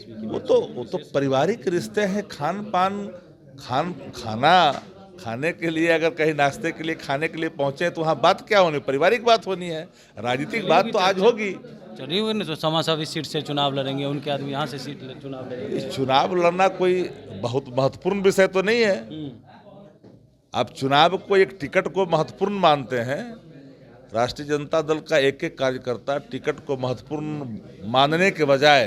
TSP की वो तो पारिवारिक रिश्ते हैं। खान पान खाना खाने के लिए, अगर कहीं नाश्ते के लिए खाने के लिए पहुंचे तो वहाँ बात क्या होनी, पारिवारिक बात होनी है। राजनीतिक बात तो आज होगी। चलिए हुए ना, तो समासा भी सीट से चुनाव लड़ेंगे, उनके आदमी यहाँ से चुनाव लड़ेंगे। इस चुनाव लड़ना कोई बहुत महत्वपूर्ण विषय तो नहीं है। आप चुनाव को, एक टिकट को महत्वपूर्ण मानते हैं। राष्ट्रीय जनता दल का एक एक कार्यकर्ता टिकट को महत्वपूर्ण मानने के बजाय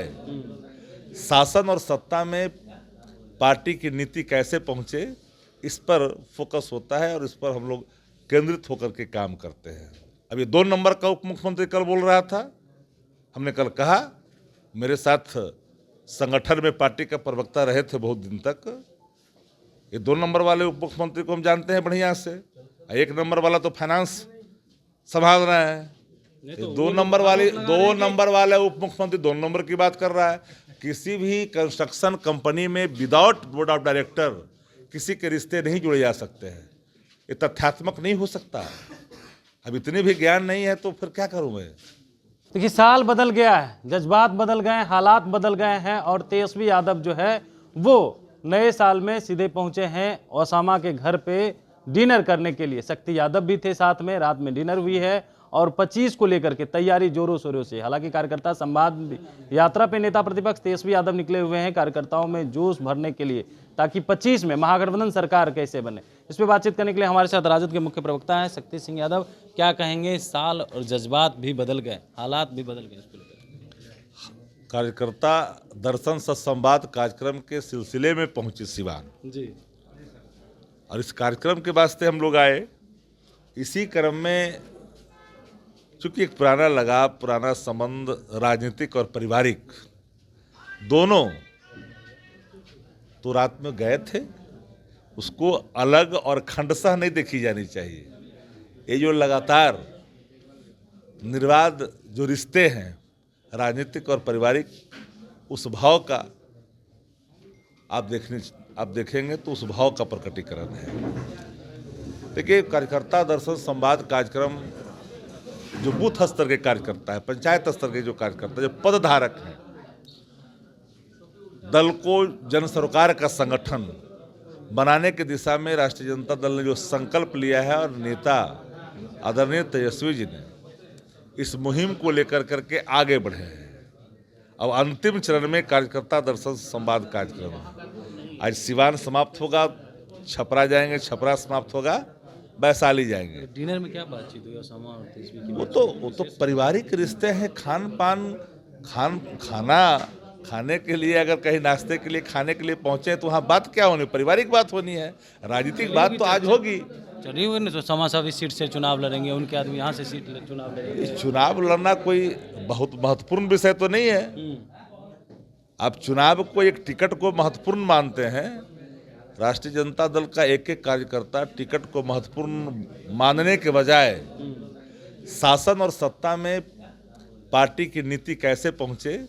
शासन और सत्ता में पार्टी की नीति कैसे पहुंचे, इस पर फोकस होता है और इस पर हम लोग केंद्रित होकर के काम करते हैं। अब ये 2 नंबर का उप मुख्यमंत्री कल बोल रहा था, हमने कल कहा, मेरे साथ संगठन में पार्टी का प्रवक्ता रहे थे बहुत दिन तक। ये 2 नंबर वाले उप मुख्यमंत्री को हम जानते हैं बढ़िया से। 1 नंबर वाला तो फाइनेंस संभाल रहा है। ये 2 नंबर वाले उप मुख्यमंत्री 2 नंबर की बात कर रहा है। किसी भी कंस्ट्रक्शन कंपनी में विदाउट बोर्ड ऑफ डायरेक्टर किसी के रिश्ते नहीं जुड़े जा सकते हैं। ये तथ्यात्मक नहीं हो सकता। अब इतनी भी ज्ञान नहीं है तो फिर क्या करूं मैं। देखिए, साल बदल गया है, जज्बात बदल गए हैं, हालात बदल गए हैं और तेजस्वी यादव जो है वो नए साल में सीधे पहुंचे हैं ओसामा के घर पे डिनर करने के लिए। शक्ति यादव भी थे साथ में, रात में डिनर हुई है और 25 को लेकर के तैयारी जोरों शोरों से। हालांकि कार्यकर्ता संवाद यात्रा पे नेता प्रतिपक्ष तेजस्वी यादव निकले हुए हैं कार्यकर्ताओं में जोश भरने के लिए, ताकि 25 में महागठबंधन सरकार कैसे बने। इस पर बातचीत करने के लिए हमारे साथ राजद के मुख्य प्रवक्ता हैं शक्ति सिंह यादव। क्या कहेंगे, साल और जज्बात भी बदल गए, हालात भी बदल गए, इसको लेकर? कार्यकर्ता दर्शन सत्संवाद कार्यक्रम के सिलसिले में पहुंचे सिवान जी, और इस कार्यक्रम के वास्ते हम लोग आए। इसी क्रम में चूंकि एक पुराना लगाव, पुराना संबंध, राजनीतिक और पारिवारिक दोनों, तो रात में गए थे, उसको अलग और खंडशः नहीं देखी जानी चाहिए। ये जो लगातार निर्वाध जो रिश्ते हैं राजनीतिक और पारिवारिक, उस भाव का आप देखेंगे तो उस भाव का प्रकटीकरण है। देखिए, कार्यकर्ता दर्शन संवाद कार्यक्रम जो बूथ स्तर के कार्यकर्ता है, पंचायत स्तर के जो कार्यकर्ता, जो पदधारक हैं, दल को जन सरोकार का संगठन बनाने की दिशा में राष्ट्रीय जनता दल ने जो संकल्प लिया है और नेता आदरणीय तेजस्वी जी ने इस मुहिम को लेकर करके आगे बढ़े हैं। अब अंतिम चरण में कार्यकर्ता दर्शन संवाद कार्यक्रम आज सिवान समाप्त होगा, छपरा जाएंगे, छपरा समाप्त होगा, वैशाली जाएंगे। डिनर में क्या बातचीत हुई ओसामा और तेजस्वी की? वो तो पारिवारिक रिश्ते हैं। खाना खाने के लिए, अगर कहीं नाश्ते के लिए खाने के लिए पहुंचे तो वहाँ बात क्या होनी, पारिवारिक बात होनी है। राजनीतिक बात तो आज होगी। चलिए हुए ना, तो समासा भी सीट से चुनाव लड़ेंगे, उनके आदमी यहाँ से चुनाव लड़ेंगे। इस चुनाव लड़ना कोई बहुत महत्वपूर्ण विषय तो नहीं है। आप चुनाव को, एक टिकट को महत्वपूर्ण मानते हैं। राष्ट्रीय जनता दल का एक एक कार्यकर्ता टिकट को महत्वपूर्ण मानने के बजाय शासन और सत्ता में पार्टी की नीति कैसे पहुंचे,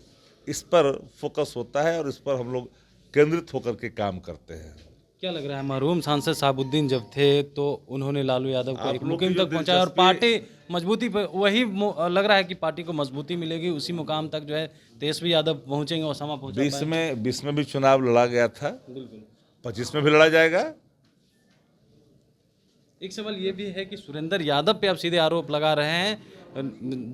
इस पर फोकस होता है और इस पर हम लोग केंद्रित होकर के काम करते हैं। क्या लग रहा है, मरहूम सांसद साहबुद्दीन जब थे तो उन्होंने लालू यादव को एक मुकाम तक पहुंचाया और पार्टी मजबूती पर, वही लग रहा है कि पार्टी को मजबूती मिलेगी, उसी मुकाम तक जो है तेजस्वी यादव पहुंचेंगे, ओसामा पहुंचा। 20 में भी चुनाव लड़ा गया था, बिल्कुल 25 में भी लड़ा जाएगा। एक सवाल ये भी है कि सुरेंद्र यादव पे अब सीधे आरोप लगा रहे हैं,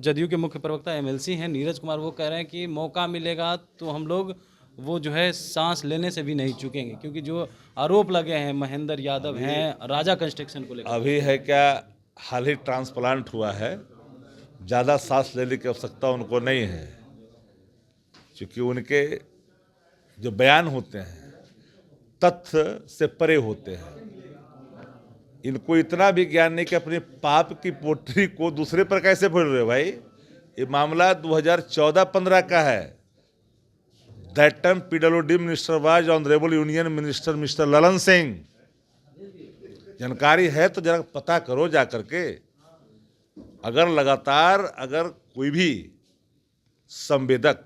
जदयू के मुख्य प्रवक्ता एमएलसी हैं नीरज कुमार, वो कह रहे हैं कि मौका मिलेगा तो हम लोग वो जो है सांस लेने से भी नहीं चूकेंगे, क्योंकि जो आरोप लगे हैं महेंद्र यादव हैं राजा कंस्ट्रक्शन को लेकर। अभी है क्या, हाल ही ट्रांसप्लांट हुआ है, ज़्यादा सांस लेने की आवश्यकता उनको नहीं है, क्योंकि उनके जो बयान होते हैं तथ्य से परे होते हैं। इनको इतना भी ज्ञान नहीं कि अपने पाप की पोटली को दूसरे पर कैसे फोड़ रहे हो भाई। ये मामला 2014-15 का है। That time PWD minister was honourable union minister mister Lalan Singh. जानकारी है तो जरा पता करो जा करके। अगर लगातार अगर कोई भी संवेदक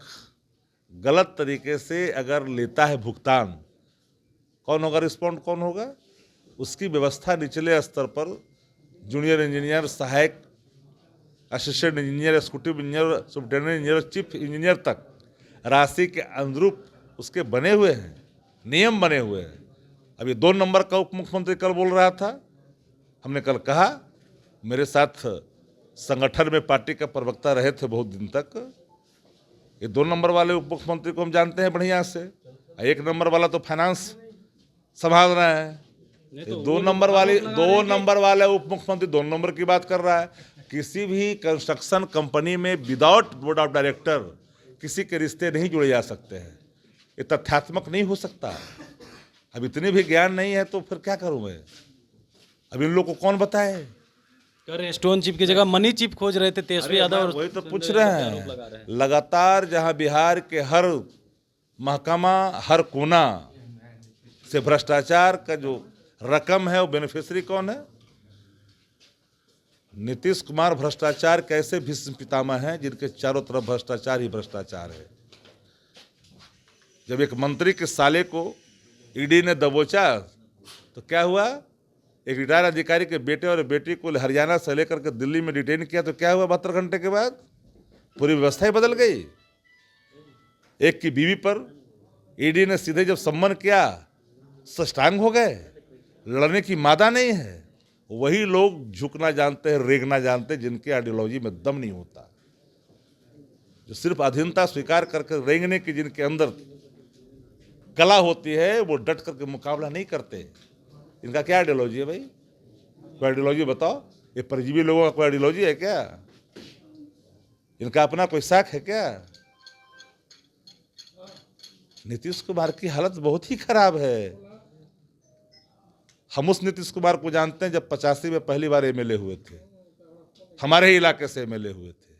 गलत तरीके से अगर लेता है भुगतान, कौन होगा रिस्पॉन्ड, कौन होगा? उसकी व्यवस्था निचले स्तर पर जूनियर इंजीनियर, सहायक assistant engineer, executive engineer, superintendent engineer, chief engineer तक राशि के अनुरूप उसके बने हुए हैं, नियम बने हुए हैं। अभी 2 नंबर का उप मुख्यमंत्री कल बोल रहा था, हमने कल कहा, मेरे साथ संगठन में पार्टी का प्रवक्ता रहे थे बहुत दिन तक, ये 2 नंबर वाले उप मुख्यमंत्री को हम जानते हैं बढ़िया से, 1 नंबर वाला तो फाइनेंस संभाल रहा है, ये 2 नंबर वाले उप मुख्यमंत्री 2 नंबर की बात कर रहा है। किसी भी कंस्ट्रक्शन कंपनी में विदाउट बोर्ड ऑफ डायरेक्टर किसी के रिश्ते नहीं जुड़े जा सकते हैं, ये तथ्यात्मक नहीं हो सकता। अब इतनी भी ज्ञान नहीं है तो फिर क्या करूं मैं, अब इन लोग को कौन बताए। कर स्टोन चिप की जगह मनी चिप खोज रहे थे तेजस्वी यादव, और वही तो पूछ रहे हैं। लगातार जहां बिहार के हर महकमा, हर कोना से भ्रष्टाचार का जो रकम है वो बेनिफिशियरी कौन है? नीतीश कुमार भ्रष्टाचार कैसे भीष्म पितामह हैं जिनके चारों तरफ भ्रष्टाचार ही भ्रष्टाचार है। जब एक मंत्री के साले को ईडी ने दबोचा तो क्या हुआ? एक रिटायर्ड अधिकारी के बेटे और बेटी को हरियाणा से लेकर के दिल्ली में डिटेन किया तो क्या हुआ? 72 घंटे के बाद पूरी व्यवस्था ही बदल गई। एक की बीवी पर ईडी ने सीधे जब सम्मन किया सष्टांग हो गए, लड़ने की मादा नहीं है। वही लोग झुकना जानते हैं, रेगना जानते हैं, जिनके आइडियोलॉजी में दम नहीं होता, जो सिर्फ अधीनता स्वीकार करके रेंगने की जिनके अंदर कला होती है, वो डट करके मुकाबला नहीं करते। इनका क्या आइडियोलॉजी है भाई? कोई आइडियोलॉजी बताओ। ये परजीवी लोगों का कोई आइडियोलॉजी है क्या? इनका अपना कोई साख है क्या? नीतीश कुमार की हालत बहुत ही खराब है। हम उस नीतीश कुमार को जानते हैं जब 85 में पहली बार एमएलए हुए थे, हमारे ही इलाके से एमएलए हुए थे।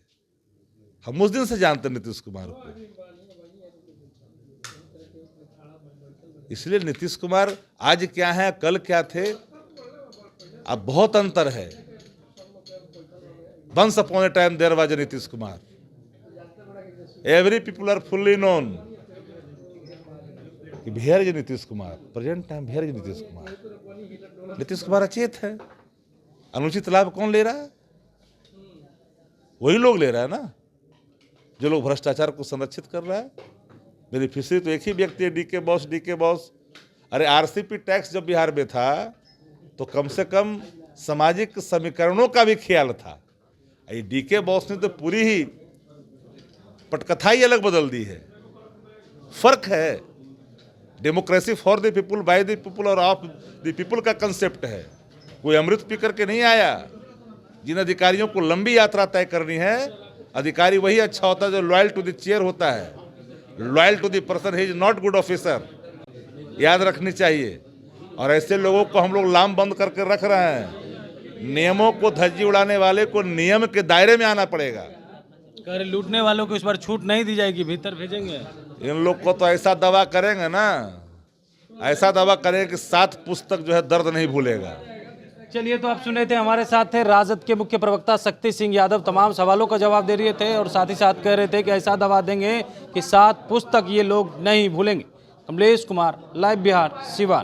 हम उस दिन से जानते हैं नीतीश कुमार को। इसलिए नीतीश कुमार आज क्या है, कल क्या थे, अब बहुत अंतर है। Once upon a time there was Nitish Kumar, every people are fully known कि बिहार जी नीतीश कुमार, प्रेजेंट टाइम बिहार जी नीतीश कुमार। नीतीश कुमार अचेत है। अनुचित लाभ कौन ले रहा है? वही लोग ले रहा है ना जो लोग भ्रष्टाचार को संरक्षित कर रहा है। बेनिफिशियरी तो एक ही व्यक्ति है, डीके बॉस। अरे आरसीपी टैक्स जब बिहार में था तो कम से कम सामाजिक समीकरणों का भी ख्याल था। ये डीके बॉस ने तो पूरी ही पटकथा ही अलग बदल दी है। फर्क है। Democracy for the people, by the people और ऑफ द पीपुल का कंसेप्ट है। कोई अमृत पी करके नहीं आया। जिन अधिकारियों को लंबी यात्रा तय करनी है, अधिकारी वही अच्छा होता है जो लॉयल टू द चेयर होता है, loyal to the person, he is not good officer. याद रखनी चाहिए। और ऐसे लोगों को हम लोग लाम बंद करके रख रहे हैं। नियमों को धज्जी उड़ाने वाले को नियम के दायरे में आना पड़ेगा। कर लूटने वालों को इस बार छूट नहीं दी जाएगी, भीतर भेजेंगे। इन लोग को तो ऐसा दवा करेंगे ना, ऐसा दवा करेंगे कि 7 पुस्तक जो है दर्द नहीं भूलेगा। चलिए, तो आप सुने थे, हमारे साथ थे राजद के मुख्य प्रवक्ता शक्ति सिंह यादव। तमाम सवालों का जवाब दे रहे थे और साथ ही साथ कह रहे थे कि ऐसा दवा देंगे कि 7 पुस्तक ये लोग नहीं भूलेंगे। कमलेश कुमार, लाइव बिहार, सिवान।